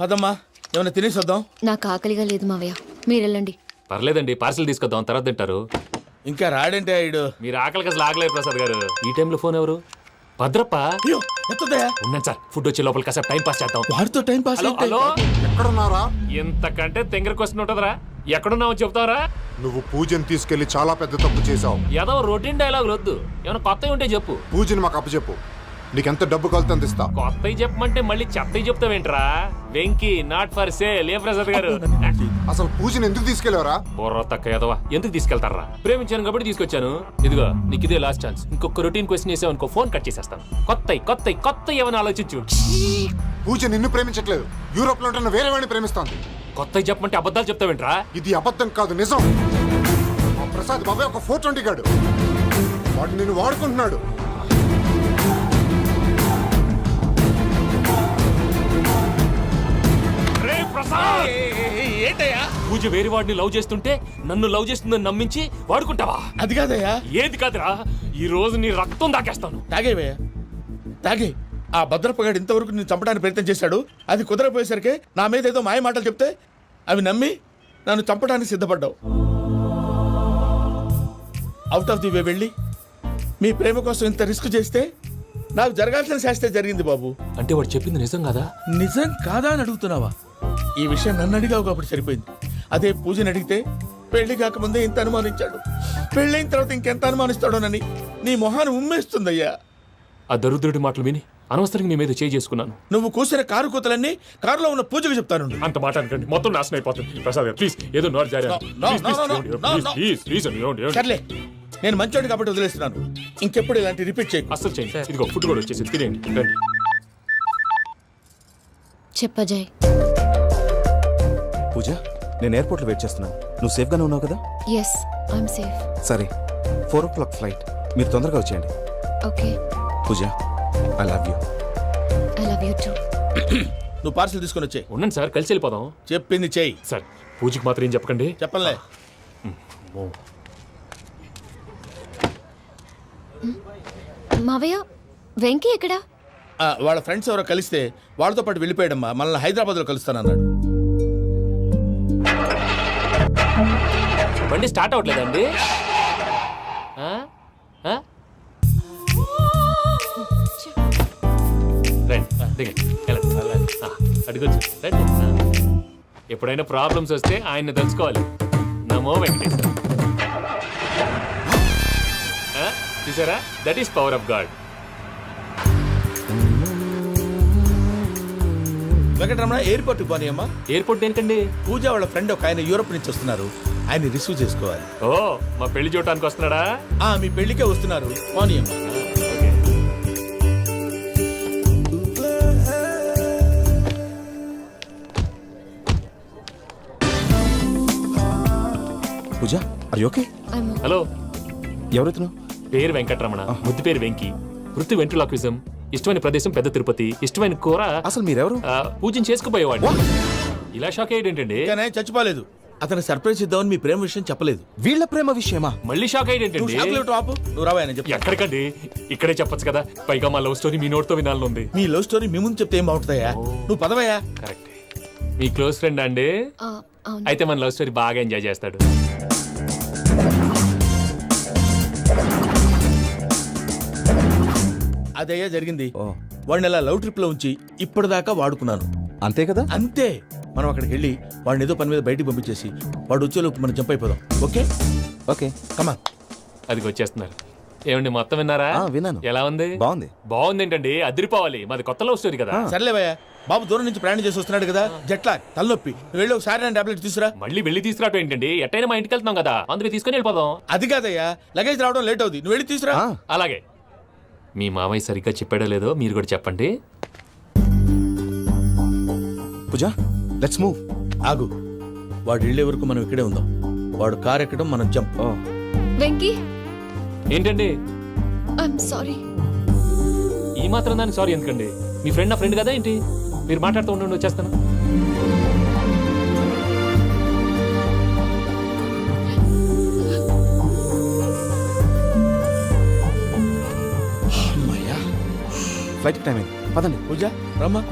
పదమ్మా, ఏమైనా తినేసి వద్దాం. నాకు ఆకలిగా లేదు మావయ్య, మీరు వెళ్ళండి. పర్లేదండి, పార్సిల్ తీసుకొద్దాం, తర్వాత తింటారు. ఇంకా రాడంటే ఆయుడు. మీరు ఆకలికి అసలు ఆగలేదు ప్రసాద్ గారు. ఈ టైంలో ఫోన్ ఎవరు? భద్రప్ప. అయ్యో ఎత్తదయ్యా. ఉన్నాను సార్, ఫుడ్ వచ్చే లోపల కాసేపు టైం పాస్ చేద్దాం. వాడితో టైం పాస్ హలో హలో, ఎక్కడున్నారా? ఇంతకంటే తెంగర క్వశ్చన్ ఉంటుందిరా. ఎక్కడున్నావు చెప్తావరా? నువ్వు పూజని తీసుకెళ్లి చాలా పెద్ద తప్పు చేశావు. ఏదో రొటీన్ డైలాగ్ వద్దు, ఏమైనా కొత్తవి ఉంటే చెప్పు. పూజని మాకు అప్పచెప్పు, నీకెంత డబ్బు కలితే అంత ఇస్తా. కొత్తవి చెప్పమంటే మళ్ళీ చెత్తవి చెప్తావేంట్రా? Venky not for sale. ఏ ప్రసాద్ గారు? అసలు పూజని ఎందుకు తీసుకెళ్లేవరా? బుర్ర తక్క ఏదవా, ఎందుకు తీసుకెళ్తారా? ప్రేమించాను కాబట్టి తీసుకొచ్చాను. ఇదిగో నీకు ఇదే లాస్ట్ ఛాన్స్. ఇంకొక రొటీన్ క్వశ్చన్ చేసావు అనుకో, ఫోన్ కట్ చేసేస్తాను. కొత్త ఏమైనా ఆలోచించు. పూజ నిన్ను ప్రేమించట్లేదు, యూరోప్ లో ఉంటున్న వేరే వాడిని ప్రేమిస్తాంది. కొత్తవి చెప్పమంటే అబద్ధాలు చెప్తావేంట్రా? ఇది అబద్ధం కాదు, నిజం. మా ప్రసాద్ బాబాయ్ ఒక 420 గాడు, వాడు నిన్ను వాడుకుంటున్నాడు. ఏంటయ్యా? పూజ వేరే వాడిని లవ్ చేస్తుంటే నన్ను లవ్ చేస్తుందని నమ్మించి వాడుకుంటావా? అది కాదయ్యా. ఏది కాదురా, ఈ రోజు నీ రక్తం దాకేస్తాను. తాగేవయ్యా, తాగే. ఆ భద్రపగాడు ఇంతవరకు నేను చంపడానికి ప్రయత్నం చేశాడు. అది కుదరపోయేసరికి నా మీద ఏదో మాయ మాటలు చెప్తే అవి నమ్మి నన్ను చంపడానికి సిద్ధపడ్డావు. అవుట్ ఆఫ్ ది వే వెళ్ళి మీ ప్రేమ కోసం ఇంత రిస్క్ చేస్తే నాకు జరగాల్సిన శాస్త్రే జరిగింది బాబు. అంటే వాడు చెప్పింది నిజం కదా? నిజం కాదా అని అడుగుతున్నావా? ఈ విషయం నన్ను అడిగావు కాబట్టి సరిపోయింది. అదే పూజని అడిగితే పెళ్లి కాకముందే ఇంత అనుమానించాడు, పెళ్ళైన తర్వాత ఇంకెంత అనుమానిస్తాడోనని నీ మొహాన్ని ఉమ్మేస్తుందయ్యా. ఆ దరిద్రుడి మాటలు విని అనవసరంగా మీ మీద చేసుకున్నాను. నువ్వు కూసిన కారు కూతలన్నీ కారులో ఉన్న పూజకు చెప్తాను. అంత మాట అనకండి, మొత్తం నాశనం అయిపోతుంది. ప్రసాద్ ప్లీజ్, ఏదో నోట్ జారీ. సర్లే, నేను మంచోడి కాబట్టి వదిలేస్తున్నాను. ఇంకెప్పుడు ఇలాంటి రిపీట్ చేయకు. అసలు చేయండి. ఇదిగో ఫుడ్ కూడా వచ్చేసి తినేయండి. రండి. చెప్పజాయ్. పూజ, నేను ఎయిర్పోర్ట్లో వెయిట్ చేస్తున్నాను. నువ్వు సేఫ్గానే ఉన్నావు కదా? Yes, I'm safe. సరే, 4 o'clock ఫ్లైట్. మీరు తొందరగా వచ్చేయండి. Okay. Pooja, I love you. I love you too. నువ్వు పార్సల్ తీసుకొని వచ్చే. ఉండండి సార్, కలిసి వెళ్ళిపోదాం. చెప్పింది చెయ్యి. సార్, పూజకి మాత్రం ఏం చెప్పకండి. చెప్పలే. మావయ్య, వెంకీ ఎక్కడా? వాళ్ళ ఫ్రెండ్స్ ఎవరో కలిస్తే వాళ్ళతో పాటు వెళ్ళిపోయాడమ్మా. మనల్ని హైదరాబాద్లో కలుస్తానన్నాడు. బండి స్టార్ట్ అవ్వట్లేదండి. అడుగొచ్చు. ఎప్పుడైనా ప్రాబ్లమ్స్ వస్తే ఆయన్ని తెలుసుకోవాలి. నమో వెంకటేశ్వర. చూసారా, that is power of God. Venkataramana, airport పోనీ అమ్మా. ఎయిర్పోర్ట్ ఏంటండి? పూజ వాళ్ళ ఫ్రెండ్ ఒక ఆయన యూరోప్ నుంచి వస్తున్నారు, ఆయన రిసీవ్ చేసుకోవాలి. ఓ, మా పెళ్లి చూడటానికి వస్తున్నాడా? మీ పెళ్లికే వస్తున్నారు, పోనీ అమ్మా. పూజ, ఆర్ యు ఓకే? హలో, ఎవరైతున్నావు? పేరు వెంకటరమణ, ముద్దు పేరు వెంకీ, వృత్తి వెంట్రులాక్విజం, ఇష్టమైన ప్రదేశం పెద్ద తిరుపతి, ఇష్టమైన కూర. అసలు మీరెవరు? పూజను చేసుకుపోయేవాడు. ఇలా షాక్ అయ్యేటండి. చచ్చిపోలేదు. అతను సర్ప్రైజ్ ఇద్దామని మీ ప్రేమ విషయం చెప్పలేదు. వీళ్ళ ప్రేమ విషయమా? మళ్ళీ షాక్ అయ్యేటండి. నువ్వు రావాయని చెప్పి. ఎక్కడికండి, ఇక్కడే చెప్పొచ్చు కదా. పైగా మా లవ్ స్టోరీ మీ నోట్తో వినాలని ఉంది. మీ లవ్ స్టోరీ మీ ముందు చెప్తే ఏం బాగుంటుందయ్యా? నువ్వు పదవయ్యా. కరెక్ట్. మీ క్లోజ్ ఫ్రెండ్ అండి? అయితే మన లవ్ స్టోరీ బాగా ఎంజాయ్ చేస్తాడు. అదయ్యా జరిగింది. వాడిని అలా లవ్ ట్రిప్ లో ఉంచి ఇప్పటిదాకా వాడుకున్నాను. అంతే కదా? అంతే. మనం అక్కడికి వెళ్ళి వాడిని ఏదో పని మీద బయటికి పంపించేసి వాడు వచ్చేలోపు మనం జంప్ అయిపోదాం. ఓకే ఓకే, కమా. అది వచ్చేస్తున్నారు. ఏమండి, మొత్తం విన్నారా? విన్నాను. ఎలా ఉంది? బాగుంది. బాగుంది ఏంటండి, అదిరిపోవాలి. మాది కొత్త లవ్ స్టోరీ కదా. సర్లేవయ్యా, బాబు దూరం నుంచి ప్రయాణం చేసి వస్తున్నాడు కదా జట్లా తలనొప్పి నువ్వు వెళ్ళి ఒకసారి నా టాబ్లెట్ తీసురా. మళ్ళీ వెళ్ళి తీసుకురావటం ఏంటండి? ఎట్టైనా మా ఇంటికి వెళ్తున్నాం కదా, అందుకే తీసుకొని వెళ్ళిపోదాం. అది కాదయ్యా, లగేజ్ రావడం లేట్ అవుతుంది, నువ్వు వెళ్ళి తీసురా. అలాగే. మీ మామయ్య సరిగ్గా చెప్పాడో లేదో మీరు కూడా చెప్పండి. పూజ లెట్స్ మూవ్. ఆగు, వాడు వెళ్ళే వరకు మనం ఇక్కడే ఉందాం. వాడు కార్ ఎక్కడం మనం జంప్. వెంకీ, ఏంటండి ఐఎమ్ సారీ. ఈ మాత్రం దానికి సారీ ఎందుకండి? మీ ఫ్రెండ్ నా ఫ్రెండ్ కదా ఏంటి? మీరు మాట్లాడుతూ ఉండండి, వచ్చేస్తాను. ఫ్లైట్ టైం అయింది, పదండి. పూజ రమ్మా.